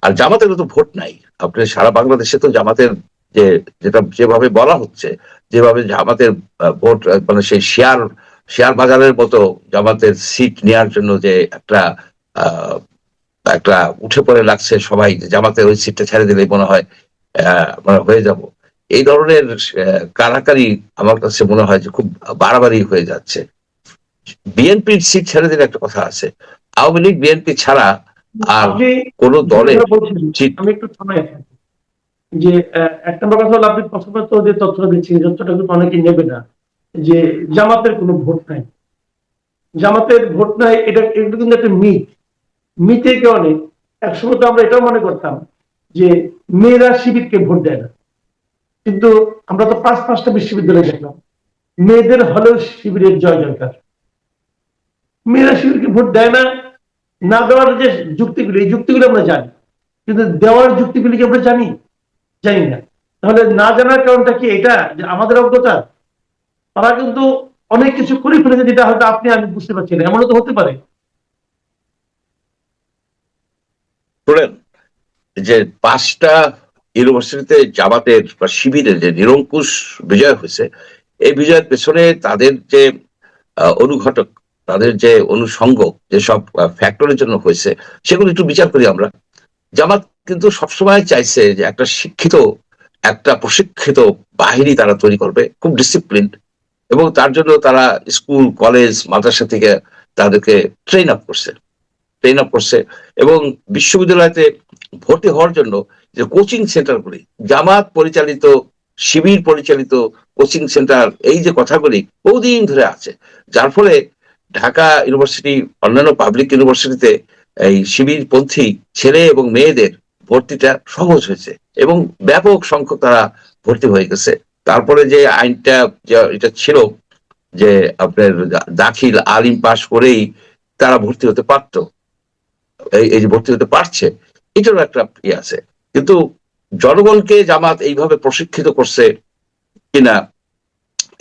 আর জামাতের তো ভোট নাই। আপনি সারা বাংলাদেশে তো জামাতের যে যেটা যেভাবে বলা হচ্ছে, যেভাবে জামাতের ভোট মানে সেই শেয়ার বাজারের মতো জামাতের সিট নেওয়ার জন্য যে একটা আহ একটা উঠে পড়ে লাগছে সবাই, জামাতের ওই সিটটা ছেড়ে দিলেই মনে হয় মানে হয়ে যাব, এই ধরনের কারাকারি আমার কাছে মনে হয় যে খুব বাড়াবাড়ি হয়ে যাচ্ছে। বিএনপির সিট ছেড়ে দিলে একটা কথা আছে, আওয়ামী লীগ বিএনপি ছাড়া আর আপনি কোন দলে বলছেন, সিট। আমি একটু থামাই যে এক নম্বর কথা হলো, আপনি প্রথমত যে তথ্যটা দিচ্ছেন এই তথ্যটা কিন্তু অনেকেই নেবে না, যে জামাতের কোনো ভোট নাই। জামাতের ভোট নাই এটা এটা কিন্তু একটা মিথ। মিথের কারণে একসময় তো আমরা এটাও মনে করতাম যে মেয়েরা শিবিরকে ভোট দেয় না, কিন্তু আমরা তো পাঁচটা বিশ্ববিদ্যালয় দেখলাম মেয়েদের হলেও শিবিরের জয় জয়কার। মেয়েরা শিবিরকে ভোট দেয় না, না দেওয়ার যে যুক্তিগুলি, এই যুক্তিগুলো আমরা জানি, কিন্তু দেওয়ার যুক্তিগুলি কি আমরা জানি? জানি না। তাহলে না জানার কারণটা কি এটা যে আমাদের অজ্ঞতা? তারা কিন্তু অনেক কিছু করে ফেলেছে যেটা হয়তো আপনি আমি বুঝতে পারছি না, এমনও তো হতে পারে। শুনেন, যে 5টা ইউনিভার্সিটিতে জামাতের বা শিবিরের যে নিরঙ্কুশ বিজয় হয়েছে, এই বিজয়ের পেছনে তাদের যে অনুঘটক, তাদের যে অনুষঙ্গ, যেসব ফ্যাক্টরের জন্য হয়েছে সেগুলো একটু বিচার করি আমরা। জামাত কিন্তু সবসময় চাইছে যে একটা শিক্ষিত, একটা প্রশিক্ষিত বাহিনী তারা তৈরি করবে, খুব ডিসিপ্লিন, এবং তার জন্য তারা স্কুল কলেজ মাদ্রাসা থেকে তাদেরকে ট্রেন আপ করছে। এবং বিশ্ববিদ্যালয়তে ভর্তি হওয়ার জন্য যে কোচিং সেন্টারগুলি, জামাত পরিচালিত, শিবির পরিচালিত কোচিং সেন্টার, এই যে কথাগুলি বহুদিন ধরে আছে, যার ফলে ঢাকা ইউনিভার্সিটি, অন্যান্য পাবলিক ইউনিভার্সিটিতে এই শিবির পন্থী ছেলে এবং মেয়েদের ভর্তিটা সহজ হয়েছে এবং ব্যাপক সংখ্যক তারা ভর্তি হয়ে গেছে। তারপরে যে আইনটা এটা ছিল যে আপনার দাখিল আলিম পাশ করেই তারা ভর্তি হতে পারত, এই যে ভর্তি হতে পারছে, এটারও একটা ইয়ে আছে। কিন্তু জনগণকে জামাত এইভাবে প্রশিক্ষিত করছে কিনা,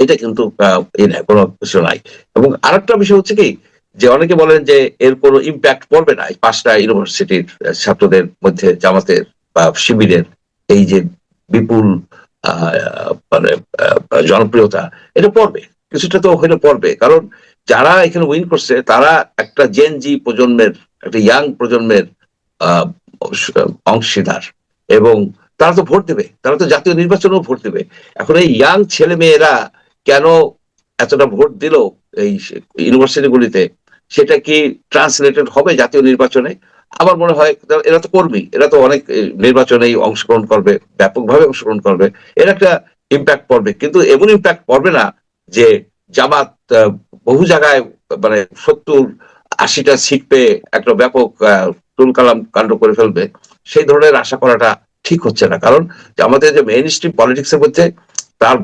এটা কিন্তু কোনো কিছু নাই। এবং আরেকটা বিষয় হচ্ছে কি, যে অনেকে বলেন যে এর কোনো ইম্প্যাক্ট পড়বে না এই 5টা ইউনিভার্সিটির ছাত্রদের মধ্যে জামাতের বা শিবিরের এই যে বিপুল মানে জনপ্রিয়তা, এটা পড়বে, কিছুটা তো হইলে পড়বে। কারণ যারা এখানে উইন করছে তারা একটা জেন জি প্রজন্মের, একটা ইয়াং প্রজন্মের আহ অংশীদার, এবং তারা তো ভোট দেবে, তারা তো জাতীয় নির্বাচনেও ভোট দেবে। এখন এই ইয়াং ছেলে মেয়েরা কেন এতটা ভোট দিল এই ইউনিভার্সিটিগুলিতে, সেটা কি ট্রান্সলেটেড হবে জাতীয় নির্বাচনে? আমার মনে হয় এরা তো কর্মী, এরা তো অনেক নির্বাচনেই অংশগ্রহণ করবে, ব্যাপকভাবে অংশগ্রহণ করবে, এর একটা ইম্প্যাক্ট পড়বে। কিন্তু এমন ইম্প্যাক্ট পড়বে না যে জামাত বহু জায়গায় মানে 70-80টা সিট পেয়ে একটা ব্যাপক তুলকালাম কাণ্ড করে ফেলবে, সেই ধরনের আশা করাটা ঠিক হচ্ছে না। কারণ আমাদের যে মেইন স্ট্রিম পলিটিক্স এর মধ্যে তার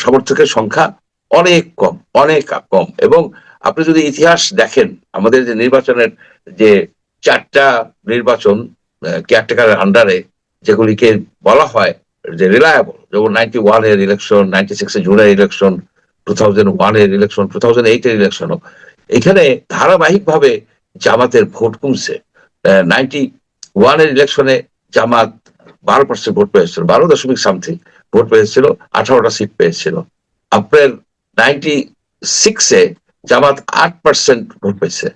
সমর্থকের সংখ্যা অনেক কম, অনেক কম। এবং আপনি যদি ইতিহাস দেখেন, আমাদের যে নির্বাচনের যে 4টা নির্বাচন কেয়ারটেকারের আন্ডারে, যেগুলিকে বলা হয় যে রিলায়েবল, যেমন 91 এর ইলেকশন, 96 এর জুনের ইলেকশন, 2001 এর ইলেকশন, 2008 এর ইলেকশনও, এখানে ধারাবাহিক ভাবে জামাতের ভোট কমছে। 91 এর ইলেকশনে জামাত 12% ভোট পেয়েছিল, 12 দশমিক ভোট পেয়েছিল, 18টা সিট পেয়েছিল। আপনার 96-এ জামাত 8% ভোট পেয়েছে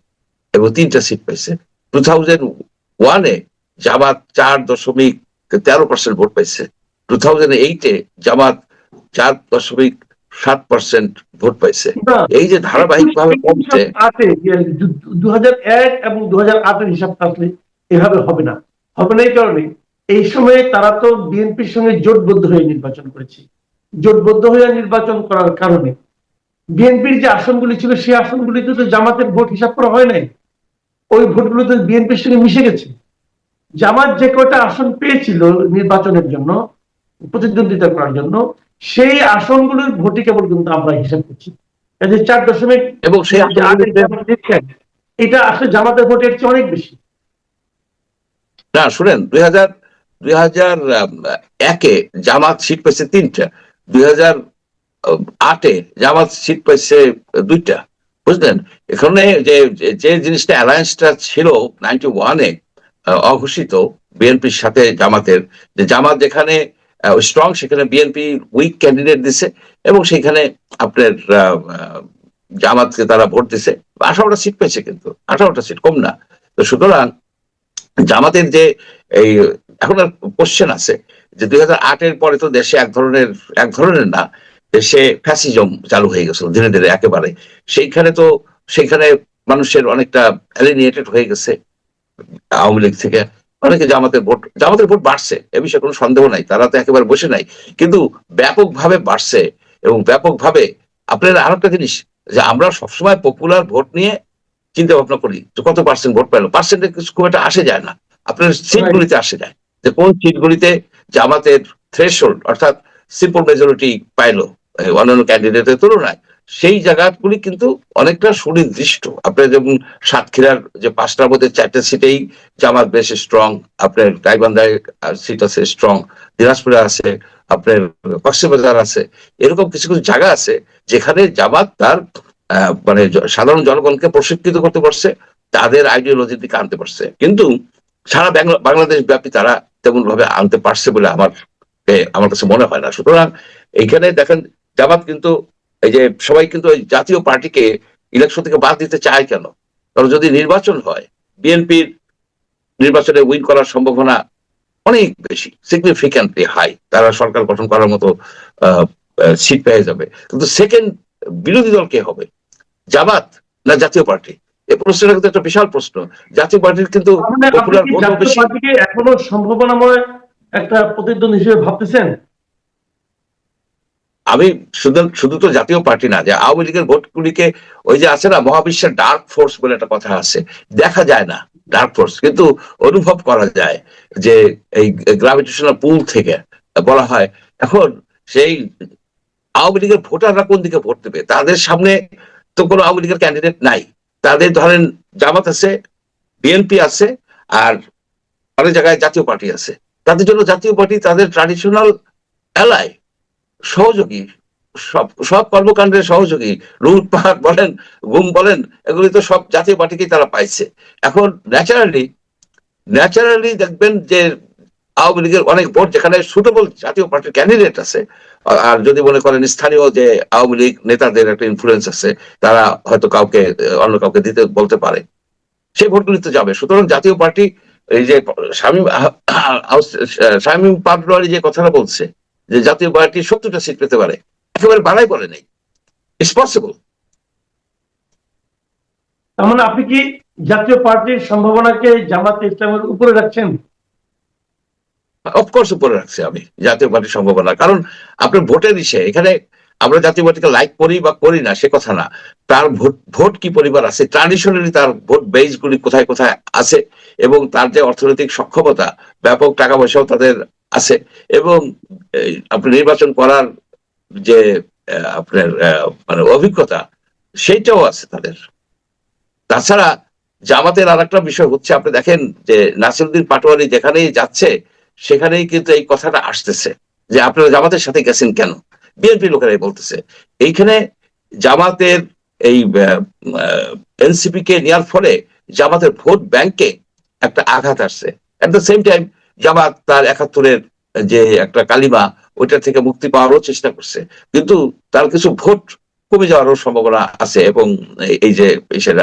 এবং 3টা সিট পেয়েছে। 2001-এ জামাত 4.13% ভোট পেয়েছে। 2008-এ জামাত 4.7% ভোট পাইছে। এই যে ধারাবাহিক ভাবে কমছে, 2001 এবং 2008-এর হিসাবটা আসলে এভাবে হবে না। হবে না এই কারণে, এই সময়ে তারা তো বিএনপির সঙ্গে জোটবদ্ধ হয়ে নির্বাচন করেছে। জোটবদ্ধ হয়ে নির্বাচন করার কারণে বিএনপির যে আসনগুলি ছিল সেই আসনগুলিতে তো জামাতের ভোট হিসাব করা হয় নাই, ওই ভোটগুলো তো বিএনপির সঙ্গে মিশে গেছে। জামাত যে কয়টা আসন পেয়েছিল নির্বাচনের জন্য, প্রতিদ্বন্দ্বিতা করার জন্য, সেই আসনগুলোর ভোটই কেবল কিন্তু আমরা হিসাব করছি। 4 এবং সেই এটা আসলে জামাতের ভোটের চেয়ে অনেক বেশি। না শুনেন, 2001-এ জামাত সিট পেয়েছে 3টা, 2008-এ জামাত সিট পেয়েছে 2টা, বুঝলেন? এখানে যে জিনিসটা অ্যালায়েন্সটা ছিল 91-এ, অঘোষিত বিএনপির সাথে জামাতের, যে জামাত যেখানে স্ট্রং সেখানে বিএনপি উইক ক্যান্ডিডেট দিছে, এবং সেখানে আপনার জামাতকে তারা ভোট দিছে, 18টা সিট পেয়েছে, কিন্তু 18টা সিট কম না। তো সুতরাং জামাতের যে এই এখন আর কোশ্চেন আছে যে 2008-এর পরে তো দেশে এক ধরনের না, দেশে ফ্যাসিজম চালু হয়ে গেছিল ধীরে ধীরে একেবারে। সেখানে মানুষের অনেকটা অ্যালিনিয়েটেড হয়ে গেছে আওয়ামী লীগ থেকে। অনেকে জামাতের ভোট বাড়ছে, এ বিষয়ে কোনো সন্দেহ নাই, তারা তো একেবারে বসে নাই, কিন্তু ব্যাপকভাবে বাড়ছে। এবং ব্যাপকভাবে আপনার আরেকটা জিনিস, যে আমরা সবসময় পপুলার ভোট নিয়ে চিন্তা ভাবনা করি যে কত পার্সেন্ট ভোট পেলো, পার্সেন্টে খুব একটা আসে যায় না, আপনার সিটগুলিতে আসে যায়, যে কোন সিটগুলিতে জামাতের থ্রেশহোল্ড অর্থাৎ সিম্পল মেজরিটি পাইলো অন্যান্য ক্যান্ডিডেটের তুলনায়, সেই জায়গাগুলি কিন্তু অনেকটা সুনির্দিষ্ট। আপনার যেমন সাতক্ষীরার যে 5টার মধ্যে 4টে সিটেই জামাত বেশ স্ট্রং, আপনার গাইবান্ধায় সিট আছে স্ট্রং, দিনাজপুরে আছে, আপনার কক্সবাজার আছে, এরকম কিছু কিছু জায়গা আছে যেখানে জামাত তার মানে সাধারণ জনগণকে প্রশিক্ষিত করতে পারছে, তাদের আইডিওলজির দিকে আনতে পারছে। কিন্তু সারা বাংলাদেশ ব্যাপী তারা তেমন ভাবে আনতে পারছে বলে আমার কাছে মনে হয় না। সুতরাং এইখানে দেখেন জামাত কিন্তু এই যে সবাই কিন্তু ওই জাতীয় পার্টিকে ইলেকশন থেকে বাদ দিতে চায় কেন? কারণ যদি নির্বাচন হয়, বিএনপির নির্বাচনে উইন করার সম্ভাবনা অনেক বেশি, সিগনিফিক্যান্টলি হাই, তারা সরকার গঠন করার মতো সিট পেয়ে যাবে। কিন্তু সেকেন্ড বিরোধী দল কে হবে, জামাত না জাতীয় পার্টি? এই প্রশ্নটা কিন্তু একটা বিশাল প্রশ্ন। জাতীয় পার্টির কিন্তু পপুলার ভোট বেশি। এখনো সম্ভাবনাময় একটা প্রতিদ্বন্দ্বী হিসেবে ভাবতেছেন? আমি শুধু তো জাতীয় পার্টি না, যে আওয়ামী লীগের ভোটগুলিকে ওই যে আছে না মহাবিশ্বের ডার্ক ফোর্স বলে একটা কথা আছে, দেখা যায় না ডার্ক ফোর্স, কিন্তু অনুভব করা যায়, যে এই গ্রাভিটেশনাল পুল থেকে বলা হয়। এখন সেই আওয়ামী লীগের ভোটাররা কোন দিকে ভোট দেবে? তাদের সামনে তো কোনো আওয়ামী লীগের ক্যান্ডিডেট নাই। তাদের ধরেন জামাত আছে, বিএনপি আছে, আর অনেক জায়গায় জাতীয় পার্টি আছে। তাদের জন্য জাতীয় পার্টি তাদের ট্রাডিশনাল অ্যালাই, সহযোগী, সব সব কর্মকাণ্ডের সহযোগী, লুটপাট বলেন, গুম বলেন, এগুলি তো সব জাতীয় পার্টিকেই তারা পাইছে। এখন ন্যাচারালি দেখবেন যে আওয়ামী লীগের অনেক ভোট যেখানে সুটেবল জাতীয় পার্টির ক্যান্ডিডেট আছে, আর যদি মনে করেন স্থানীয় যে আওয়ামী লীগ নেতাদের একটা ইনফ্লুয়েন্স আছে, তারা হয়তো অন্য কাউকে দিতে বলতে পারে, সেই ভোটগুলি তো যাবে। সুতরাং জাতীয় পার্টি, এই যে শামীম পাটোয়ারি যে কথাটা বলছে যে জাতীয় পার্টি 70টা সিট পেতে পারে, একেবারে বাড়াই বলে নেই, ইটস পসিবল। তার মানে আপনি কি জাতীয় পার্টির সম্ভাবনাকে জামাতে ইসলামের উপরে রাখছেন? অফকোর্স উপরে রাখছি আমি জাতীয় পার্টির সম্ভাবনা, কারণ আপনার ভোটের ইসে এখানে আমরা জাতীয় পার্টিকে লাইক করি বা করি না সে কথা না, তার ভোট কি পরিবার আছে, ট্রাডিশনালি তার ভোট বেস গুলি কোথায় কোথায় আছে, এবং তার যে অর্থনৈতিক সক্ষমতা, ব্যাপক টাকা পয়সাও তাদের আছে, এবং আপনি নির্বাচন করার যে আপনার মানে অভিজ্ঞতা, সেইটাও আছে তাদের। তাছাড়া জামাতের আর একটা বিষয় হচ্ছে, আপনি দেখেন যে নাসিরউদ্দিন পাটোয়ারি যেখানেই যাচ্ছে সেখানেই কিন্তু এই কথাটা আসতেছে যে আপনারা জামাতের সাথে গেছেন কেন, বিএনপি লোকেরাই বলতেছে। এইখানে জামাতের এই এনসিপি কে নেওয়ার ফলে জামাতের ভোট ব্যাংকে একটা আঘাত আসছে। এট দ্য সেম টাইম জামাত তার 71-এর যে একটা কালিমা, ওইটা থেকে মুক্তি পাওয়ারও চেষ্টা করছে, কিন্তু তার কিছু ভোট কমে যাওয়ারও সম্ভাবনা আছে। এবং এই যে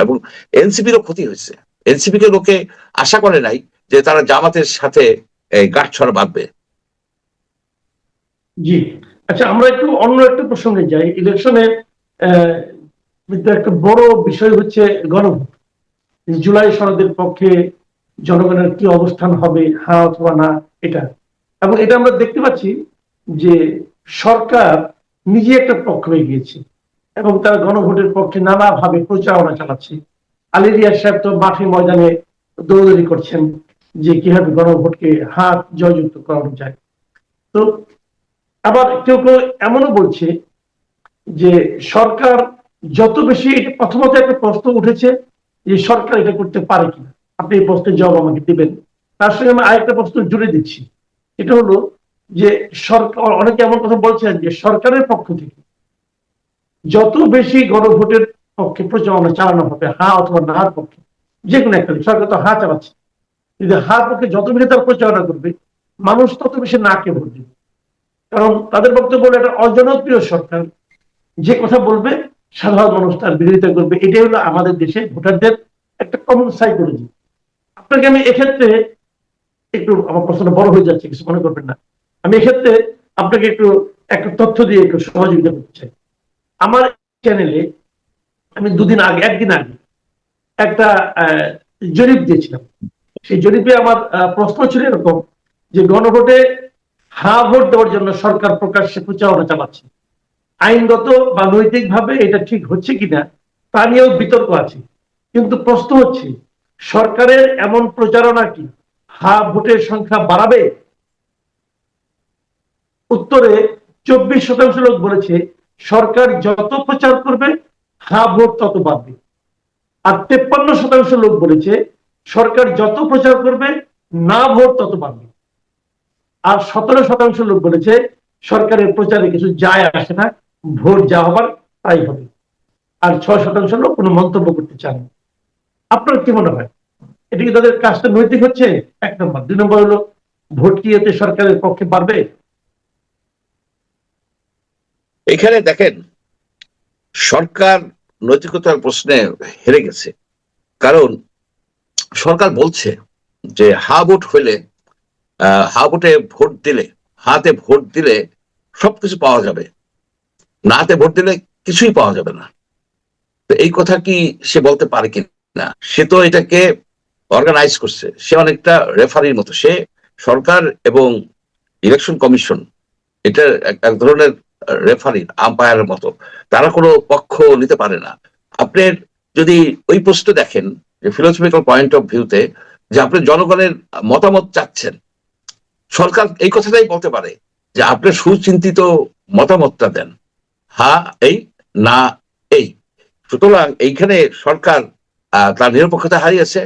এবং এনসিপিরও ক্ষতি হয়েছে। এনসিপি কে লোকে আশা করে নাই যে তারা জামাতের সাথে গাঁটছড়া বাঁধবে। জি, আচ্ছা, আমরা একটু অন্য একটা প্রসঙ্গে যাই। ইলেকশনে একটা বড় বিষয় হচ্ছে গণভোট। জুলাই সনদের পক্ষে জনগণের কি অবস্থান হবে, হ্যাঁ অথবা না, এটা। এবং এটা আমরা দেখতে পাচ্ছি যে সরকার নিজে একটা পক্ষ হয়ে গিয়েছে এবং তারা গণভোটের পক্ষে নানাভাবে প্রচারণা চালাচ্ছে। আলী রিয়াজ সাহেব তো মাঠে ময়দানে দৌড়াদৌড়ি করছেন যে কিভাবে গণভোটকে হাত জয়যুক্ত করানো যায়। তো আবার কেউ কেউ এমনও বলছে যে সরকার যত বেশি, প্রথমত একটা প্রশ্ন উঠেছে যে সরকার এটা করতে পারে কিনা, আপনি এই প্রশ্নের জবাব আমাকে দিবেন। তার সঙ্গে আমি আরেকটা প্রশ্ন জুড়ে দিচ্ছি, এটা হলো যে সরকার, অনেকে এমন কথা বলছেন যে সরকারের পক্ষ থেকে যত বেশি গণভোটের পক্ষে প্রচারণা চালানো হবে, হ্যাঁ অথবা নার পক্ষে, যে কোনো একটা, সরকার তো হ্যাঁ চালাচ্ছে, যদি হার পক্ষে যত বেশি তার প্রচারণা করবে, মানুষ তত বেশি নাকে ভোট দিবে। কারণ তাদের বক্তব্য হলো এটা অজনপ্রিয় সরকার, যে কথা বলবে সাধারণ মানুষ তার বিরোধিতা করবে। এটাই হলো আমাদের দেশে ভোটারদের একটা কমন সাইকোলজি। আপনাকে আমি এক্ষেত্রে একটু, আমার প্রশ্ন বড় হয়ে যাচ্ছে, কিছু মনে করবেন না, আমি এক্ষেত্রে আপনাকে একটু একটা তথ্য দিয়ে একটু সহযোগিতা করতে চাই। আমার চ্যানেলে আমি একদিন আগে একটা জরিপ দিয়েছিলাম। সেই জরিপে আমার প্রশ্ন ছিল এরকম যে গণভোটে হা ভোট দেওয়ার জন্য সরকার প্রকাশ্যে প্রচারণা চালাচ্ছে, আইনগত বা নৈতিক ভাবে এটা ঠিক হচ্ছে কিনা তা নিয়েও বিতর্ক আছে। কিন্তু প্রশ্ন হচ্ছে, সরকারের এমন প্রচারণা কি হা ভোটের সংখ্যা বাড়াবে? উত্তরে 24% লোক বলেছে সরকার যত প্রচার করবে হা ভোট তত বাড়বে। আর 53% লোক বলেছে সরকার যত প্রচার করবে না ভোট তত বাড়বে। আর 17% লোক বলেছে সরকারের প্রচারে কিছু যায় আসে না, ভোট যা হবার তাই হবে। আর 6% লোক কোনো মন্তব্য করতে চান না। আপনার কি মনে হয়, এটা কি তাদের কাজটা নৈতিক হচ্ছে? 1 নম্বর। 2 নম্বর হলো, ভোট কি এতে সরকারের পক্ষে বাড়বে? এখানে দেখেন, সরকার নৈতিকতার প্রশ্নে হেরে গেছে। কারণ সরকার বলছে যে হা ভোট হইলে, হা ভোটে ভোট দিলে, হাতে ভোট দিলে সবকিছু পাওয়া যাবে, নাতে ভোট দিলে কিছুই পাওয়া যাবে না। তো এই কথা কি সে বলতে পারে কি না? সে তো এটাকে অর্গানাইজ করছে, সে অনেকটা রেফারির মতো। সে সরকার এবং ইলেকশন কমিশন এটা এক ধরনের রেফারির, আম্পায়ারের মতো। তারা কোনো পক্ষ নিতে পারে না। আপনি যদি ওই পোস্টে দেখেন যে ফিলোসফিক্যাল পয়েন্ট অফ ভিউতে, যে আপনি জনগণের মতামত চাচ্ছেন, সরকার এই কথাটাই বলতে পারে যে আপনি সুচিন্তিত মতামতটা দেন, হা এই, না এই। সুতরাং এইখানে সরকার তার নিরপেক্ষতা হারিয়েছে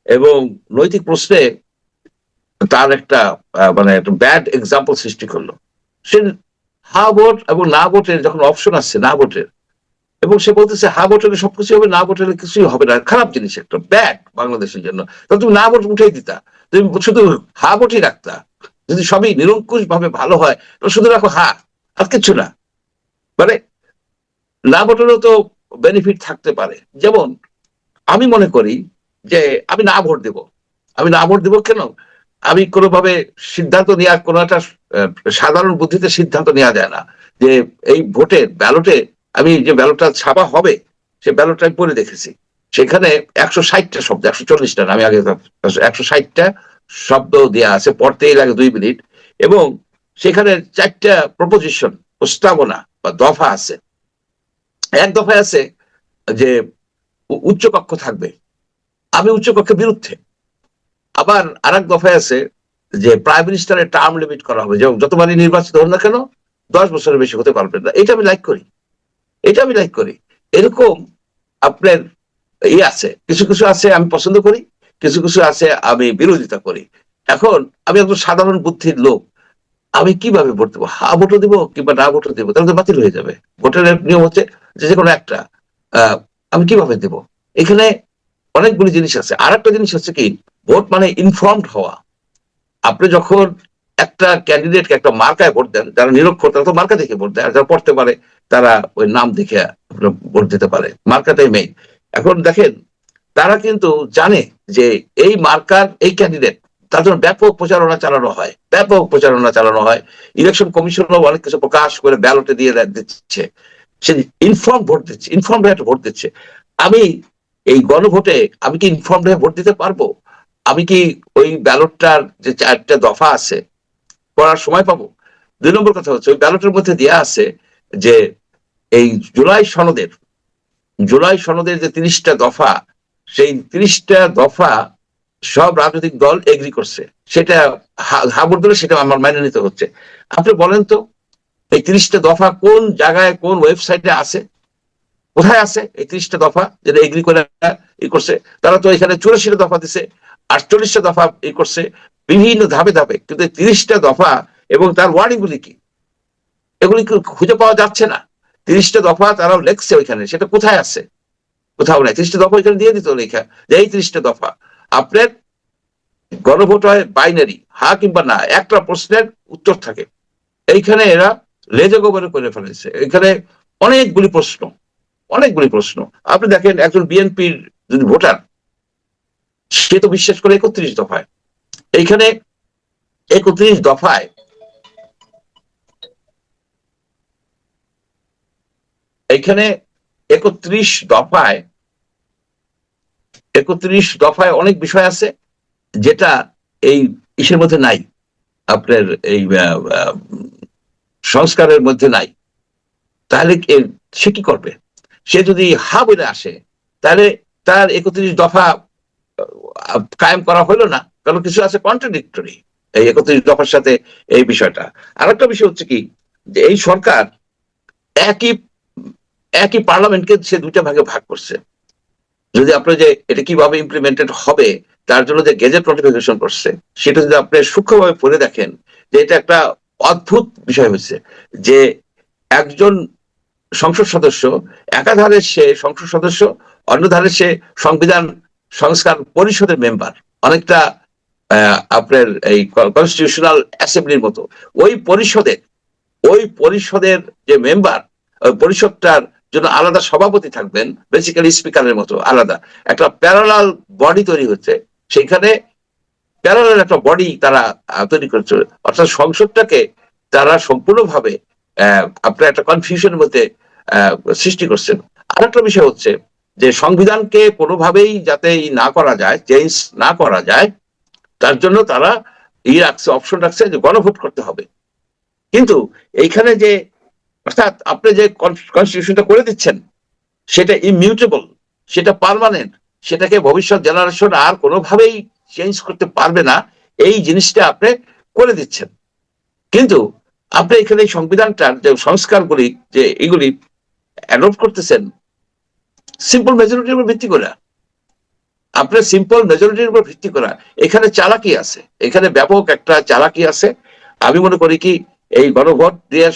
এবং নৈতিক প্রশ্নে তার একটা মানে একটা ব্যাড এক্সাম্পল সৃষ্টি করলো। সে হা ভোট এবং না ভোটের যখন অপশন আসছে না ভোটের, এবং সে বলতেছে হা ভোট হলে সবকিছু হবে, না ভোট হলে কিছুই হবে না, খারাপ জিনিস, একটা ব্যাড বাংলাদেশের জন্য। তাহলে তুমি না ভোট উঠেই দিতা, তুমি শুধু হা ভোটই রাখতা। যদি সবই নিরঙ্কুশ ভাবে ভালো হয় তো শুধু রাখো হা, আর কিছু না। মানে না ভোটেরও তো বেনিফিট থাকতে পারে। যেমন আমি মনে করি যে আমি না ভোট দেব। আমি না ভোট দেব কেন? আমি কোনোভাবে সিদ্ধান্ত নেওয়া, কোনো একটা সাধারণ বুদ্ধিতে সিদ্ধান্ত নেওয়া যায় না যে এই ভোটে ব্যালটে, আমি যে ব্যালটটা ছাপা হবে সে ব্যালটটা আমি পড়ে দেখেছি, সেখানে 160টা শব্দ, 140টা না, আমি আগে 160টা শব্দ দেওয়া আছে, পড়তেই লাগে 2 মিনিট। এবং সেখানে 4টা প্রপোজিশন, প্রস্তাবনা বা দফা আছে। এক দফায় আছে যে উচ্চকক্ষ থাকবে, আমি উচ্চকক্ষের বিরুদ্ধে। আবার আরেক দফায় আছে যে প্রাইম মিনিস্টারের টার্ম লিমিট করা হবে, যেমন যতবারই নির্বাচিত হন না কেন 10 বছরের বেশি হতে পারবেন না। এটা আমি লাইক করি, এটা আমি লাইক করি। এরকম আপনার আছে, কিছু কিছু আছে আমি পছন্দ করি, কিছু কিছু আছে আমি বিরোধিতা করি। এখন আমি একজন সাধারণ বুদ্ধির লোক, আমি কিভাবে ভোট দেবো? হা ভোটও দিব কিংবা না ভোটও দেবো, তাহলে তো বাতিল হয়ে যাবে। ভোটের নিয়ম হচ্ছে যে কোনো একটা, আমি কিভাবে দেব? এখানে অনেকগুলি জিনিস আছে। আর একটা জিনিস হচ্ছে কি, ভোট মানে ইনফর্মড হওয়া। আপনি যখন একটা ক্যান্ডিডেটকে একটা মার্কায় ভোট দেন, যারা নিরক্ষর তারা তো মার্কা দেখে ভোট দেয়, আর যারা পড়তে পারে তারা ওই নাম দেখে ভোট দিতে পারে। মার্কাটাই মেইন। এখন দেখেন, তারা কিন্তু জানে যে এই মার্কার এই ক্যান্ডিডেট, তার জন্য ব্যাপক প্রচারণা চালানো হয়, ব্যাপক প্রচারণা চালানো হয়। ইলেকশন কমিশনও অনেক কিছু প্রকাশ করে ব্যালটে দিয়ে দিচ্ছে। সে ইনফর্ম ভোট দিচ্ছে, ইনফর্ম হয়ে ভোট দিচ্ছে। আমি এই গণভোটে আমি কি ইনফর্ম হয়ে ভোট দিতে পারবো? আমি কি ওই ব্যালটটার যে 4টা দফা আছে পড়ার সময় পাবো? 2 নম্বর কথা হচ্ছে, ওই ব্যালটের মধ্যে দেয়া আছে যে এই জুলাই সনদের যে 30টা দফা, সেই 30টা দফা সব রাজনৈতিক দল এগ্রি করছে। সেটা হাবুর ধরে সেটা আমার মাইনে নিতে হচ্ছে। আপনি বলেন তো, এই 30টা দফা কোন জায়গায়, কোন ওয়েবসাইটে আছে? কোথায় আছে এই 30টা দফা যেটা এগ্রি করে ই করছে? তারা তো এখানে 84টা দফা দিছে, 48টা দফা ই করছে, বিভিন্ন ধাপে ধাপে। কিন্তু 30টা দফা এবং তার ওয়ার্ডিং গুলি কি, এগুলি খুঁজে পাওয়া যাচ্ছে না। 30টা দফা তারাও লেখছে ওইখানে, সেটা কোথায় আছে? কোথাও নাই। 30টা দফা ওইখানে দিয়ে দিত লেখা যে এই 30টা দফা। আপনার গণভোট হয় বাইনারি, হা কিংবা না, একটা প্রশ্নের উত্তর থাকে। এইখানে এরা লেজে গোবরে করে ফেলেছে। এখানে অনেকগুলি প্রশ্ন, অনেকগুলি প্রশ্ন। আপনি দেখেন একজন বিএনপির যদি ভোটার, সে তো বিশ্বাস করে 31 দফায়। এইখানে 31 দফায় এইখানে 31 দফায় 31 দফায় অনেক বিষয় আছে যেটা এই ইসের মধ্যে নাই, আপনার এই সংস্কারের মধ্যে নাই। তাহলে সে কি করবে? সে যদি হা বলে আসে, তাহলে তার 31 দফা কায়েম করা হলো না, কারণ কিছু আছে কন্ট্রাডিক্টরি এই 31 দফার সাথে এই বিষয়টা। আর একটা বিষয় হচ্ছে কি, যে এই সরকার একই একই পার্লামেন্টকে সে দুইটা ভাগে ভাগ করছে। যদি আপনি যে এটা কিভাবে ইমপ্লিমেন্টেড হবে তার জন্য যে গেজেট নোটিফিকেশন করছে, সেটা যদি আপনি সূক্ষ্মভাবে পড়ে দেখেন, যে এটা একটা অদ্ভুত বিষয় হয়েছে, যে একজন সংসদ সদস্য একাধারে সে সংসদ সদস্য, অন্য ধারে সে সংবিধান সংস্কার পরিষদের মেম্বার, অনেকটা আপনার এই কনস্টিটিউশনাল অ্যাসেম্বলির মতো। ওই পরিষদের যে মেম্বার, ওই পরিষদটার জন্য আলাদা সভাপতি থাকবেন, বেসিক্যালি স্পিকারের মতো আলাদা একটা প্যারালাল বডি তৈরি হচ্ছে। সেখানে প্যারালাল একটা বডি তারা তৈরি করছে, অর্থাৎ সংসদটাকে তারা সম্পূর্ণভাবে আপনার একটা কনফিউশনের মধ্যে সৃষ্টি করছেন। আর একটা বিষয় হচ্ছে যে সংবিধানকে কোনোভাবেই যাতে না করা যায়, চেঞ্জ না করা যায়, তার জন্য তারা রাখছে, অপশন রাখছে যে গণভোট করতে হবে। কিন্তু এইখানে যে অর্থাৎ আপনি যে কনস্টিটিউশনটা করে দিচ্ছেন, সেটা ইমিউটেবল, সেটা পার্মানেন্ট, সেটাকে ভবিষ্যৎ জেনারেশন আর কোনোভাবেই চেঞ্জ করতে পারবে না, এই জিনিসটা আপনি করে দিচ্ছেন। কিন্তু আপনি এখানে সংবিধানটার যে সংস্কারগুলি যে এগুলি অ্যাডপ্ট করতেছেন সিম্পল মেজরিটির উপর ভিত্তি করে। আপনার সিম্পল মেজরিটির উপর ভিত্তি করা, এখানে চালাকি আছে, এখানে ব্যাপক একটা চালাকি আছে। আমি মনে করি কি, এই গণভোট দিয়ে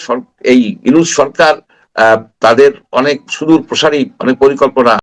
এই ইউনূস সরকার তাদের অনেক সুদূর প্রসারী অনেক পরিকল্পনা